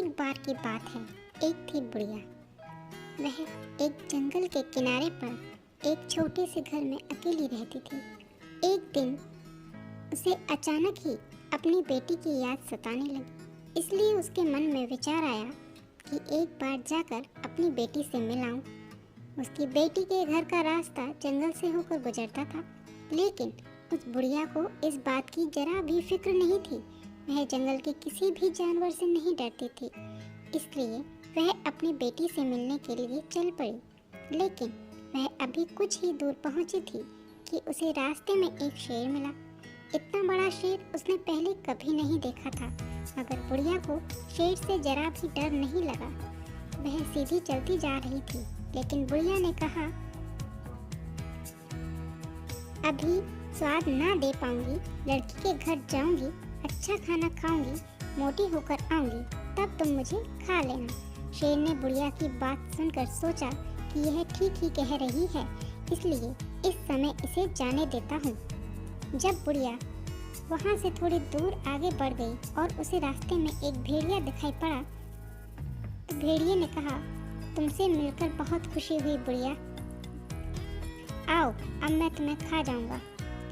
एक बार की बात है। एक थी बुढ़िया। वह एक जंगल के किनारे पर एक छोटे से घर में अकेली रहती थी। एक दिन उसे अचानक ही अपनी बेटी की याद सताने लगी। इसलिए उसके मन में विचार आया कि एक बार जाकर अपनी बेटी से मिल आऊं। उसकी बेटी के घर का रास्ता जंगल से होकर गुजरता था, लेकिन उस बुढ़िया को इस बात की जरा भी फिक्र नहीं थी। वह जंगल के किसी भी जानवर से नहीं डरती थी, इसलिए वह अपनी बेटी से मिलने के लिए चल पड़ी। लेकिन वह अभी कुछ ही दूर पहुंची थी कि उसे रास्ते में एक शेर मिला। इतना बड़ा शेर उसने पहले कभी नहीं देखा था, मगर बुढ़िया को शेर से जरा भी डर नहीं लगा। वह सीधी चलती जा रही थी, लेकिन बुढ़िया ने कहा, अभी स्वाद ना दे पाऊंगी, लड़की के घर जाऊंगी, अच्छा खाना खाऊंगी, मोटी होकर आऊंगी, तब तुम मुझे खा लेना। शेर ने बुढ़िया की बात सुनकर सोचा कि यह ठीक ही कह रही है, इसलिए इस समय इसे जाने देता हूँ। जब बुढ़िया वहाँ से थोड़ी दूर आगे बढ़ गई और उसे रास्ते में एक भेड़िया दिखाई पड़ा, तो भेड़िए ने कहा, तुमसे मिलकर बहुत खुशी हुई बुढ़िया, आओ अब मैं तुम्हें खा जाऊंगा।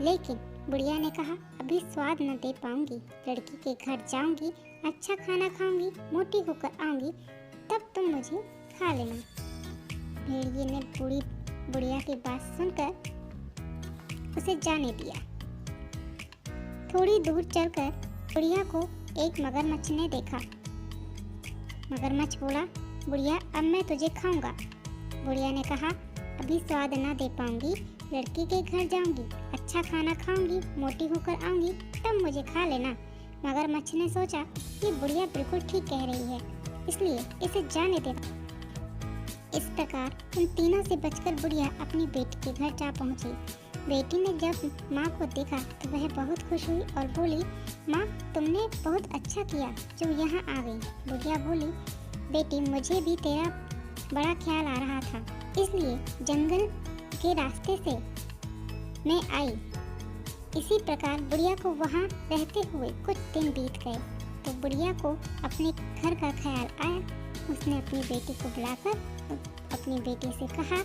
लेकिन बुढ़िया ने कहा, अभी स्वाद न दे पाऊंगी, लड़की के घर जाऊंगी, अच्छा खाना खाऊंगी, मोटी होकर आऊंगी, तब तुम मुझे खा लेना। भेड़िए ने बुढ़िया की बात सुनकर उसे जाने दिया। थोड़ी दूर चलकर बुढ़िया को एक मगरमच्छ ने देखा। मगरमच्छ बोला, बुढ़िया अब मैं तुझे खाऊंगा। बुढ़िया ने कहा, अभी स्वाद ना दे पाऊंगी, लड़की के घर जाऊंगी, अच्छा खाना खाऊंगी, मोटी होकर आऊंगी, तब मुझे खा लेना। मगरमच्छ ने सोचा कि बुढ़िया बिल्कुल ठीक कह रही है, इसलिए इसे जाने दे। इस प्रकार उन तीनों से बचकर बुढ़िया अपनी बेटी के घर जा पहुंची। बेटी ने जब माँ को देखा तो वह बहुत खुश हुई और बोली, माँ तुमने बहुत अच्छा किया जो यहाँ आ गई। बुढ़िया बोली, बेटी मुझे भी तेरा बड़ा ख्याल आ रहा था, इसलिए जंगल के रास्ते से मैं आई। इसी प्रकार बुढ़िया को वहाँ रहते हुए कुछ दिन बीत गए, तो बुढ़िया को अपने घर का ख्याल आया। उसने अपनी बेटी को बुलाकर अपनी बेटी से कहा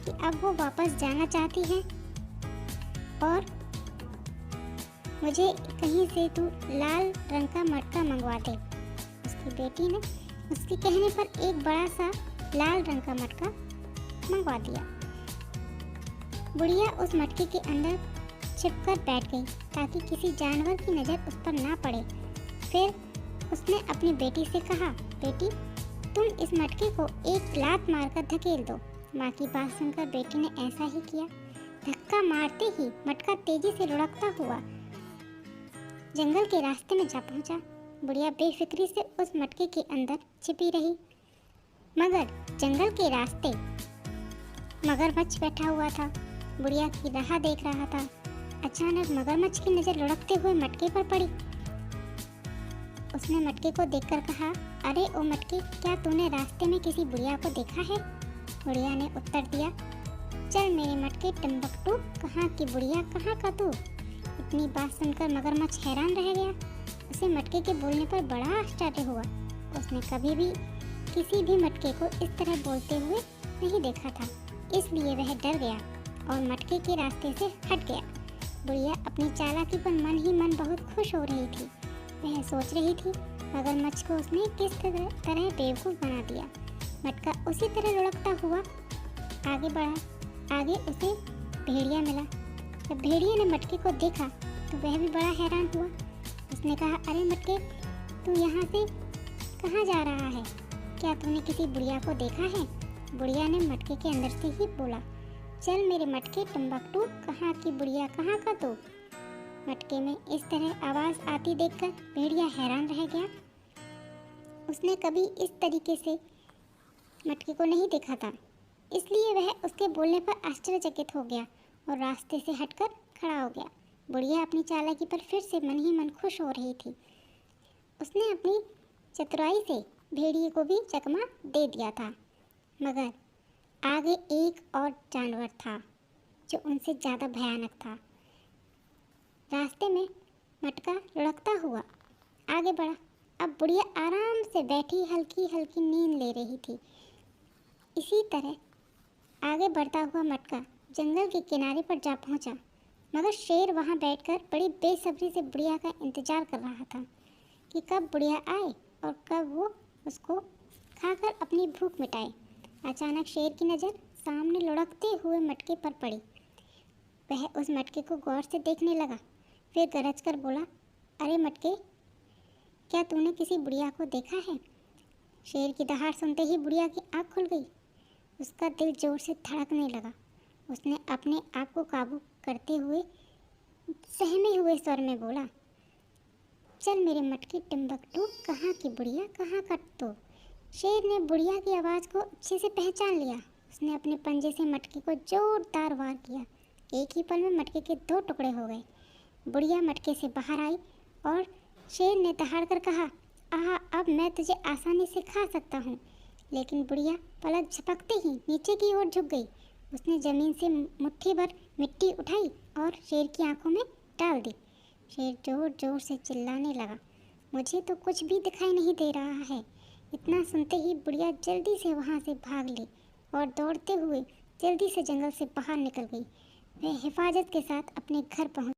कि अब वो वापस जाना चाहती है और मुझे कहीं से तू लाल रंग का मटका मंगवा दे। उसकी बेटी ने उसके कहने पर एक बड़ा सा लाल रंग का मटका मंगवा दिया। बुढ़िया उस मटके के अंदर छिपकर बैठ गई ताकि किसी जानवर की नज़र उस पर ना पड़े। फिर उसने अपनी बेटी से कहा, बेटी तुम इस मटके को एक लात मारकर धकेल दो। माँ की बात सुनकर बेटी ने ऐसा ही किया। धक्का मारते ही मटका तेजी से लुढ़कता हुआ जंगल के रास्ते में जा पहुंचा। बुढ़िया बेफिक्री से उस मटके के अंदर छिपी रही, मगर जंगल के रास्ते मगरमच्छ बैठा हुआ था। बुढ़िया की राह देख रहा था। अचानक मगरमच्छ की नज़र लुढ़कते हुए मटके पर पड़ी। उसने मटके को देखकर कहा, अरे ओ मटके, क्या तूने रास्ते में किसी बुढ़िया को देखा है? बुढ़िया ने उत्तर दिया, चल मेरे मटके टम्बकटू, कहाँ की बुढ़िया, कहाँ का तू? इतनी बात सुनकर मगरमच्छ हैरान रह गया। उसे मटके के बोलने पर बड़ा आश्चर्य हुआ। उसने कभी भी किसी भी मटके को इस तरह बोलते हुए नहीं देखा था, इसलिए वह डर गया और मटके के रास्ते से हट गया। बुढ़िया अपनी चालाकी पर मन ही मन बहुत खुश हो रही थी। वह सोच रही थी, मगरमच्छ को उसने किस तरह बेवकूफ़ बना दिया। मटका उसी तरह लुढ़कता हुआ आगे बढ़ा। आगे उसे भेड़िया मिला। जब भेड़िया ने मटके को देखा तो वह भी बड़ा हैरान हुआ। उसने कहा, अरे मटके, तू यहाँ से कहाँ जा रहा है? क्या तूने किसी बुढ़िया को देखा है? बुढ़िया ने मटके के अंदर से ही बोला, चल मेरे मटके टम्बकटू, कहाँ की बुढ़िया, कहाँ का तू? मटके में इस तरह आवाज़ आती देखकर भेड़िया हैरान रह गया। उसने कभी इस तरीके से मटके को नहीं देखा था, इसलिए वह उसके बोलने पर आश्चर्यचकित हो गया और रास्ते से हटकर खड़ा हो गया। बुढ़िया अपनी चालाकी पर फिर से मन ही मन खुश हो रही थी। उसने अपनी चतुराई से भेड़िए को भी चकमा दे दिया था, मगर आगे एक और जानवर था जो उनसे ज़्यादा भयानक था। रास्ते में मटका लुढ़कता हुआ आगे बढ़ा। अब बुढ़िया आराम से बैठी हल्की हल्की नींद ले रही थी। इसी तरह आगे बढ़ता हुआ मटका जंगल के किनारे पर जा पहुंचा, मगर शेर वहां बैठकर बड़ी बेसब्री से बुढ़िया का इंतजार कर रहा था कि कब बुढ़िया आए और कब वो उसको खाकर अपनी भूख मिटाए। अचानक शेर की नज़र सामने लुढ़कते हुए मटके पर पड़ी। वह उस मटके को गौर से देखने लगा, फिर गरज कर बोला, अरे मटके, क्या तूने किसी बुढ़िया को देखा है? शेर की दहाड़ सुनते ही बुढ़िया की आँख खुल गई। उसका दिल जोर से धड़कने लगा। उसने अपने आप को काबू करते हुए सहमे हुए स्वर में बोला, चल मेरे मटकी टिम्बकटू, कहाँ की बुढ़िया कहाँ का तो। शेर ने बुढ़िया की आवाज़ को अच्छे से पहचान लिया। उसने अपने पंजे से मटके को जोरदार वार किया। एक ही पल में मटके के 2 टुकड़े हो गए। बुढ़िया मटके से बाहर आई और शेर ने दहाड़ कर कहा, आहा, अब मैं तुझे आसानी से खा सकता हूँ। लेकिन बुढ़िया पलक झपकते ही नीचे की ओर झुक गई। उसने ज़मीन से मुट्ठी भर मिट्टी उठाई और शेर की आंखों में डाल दी। शेर जोर जोर से चिल्लाने लगा, मुझे तो कुछ भी दिखाई नहीं दे रहा है। इतना सुनते ही बुढ़िया जल्दी से वहाँ से भाग ली और दौड़ते हुए जल्दी से जंगल से बाहर निकल गई। वह हिफाजत के साथ अपने घर पहुँच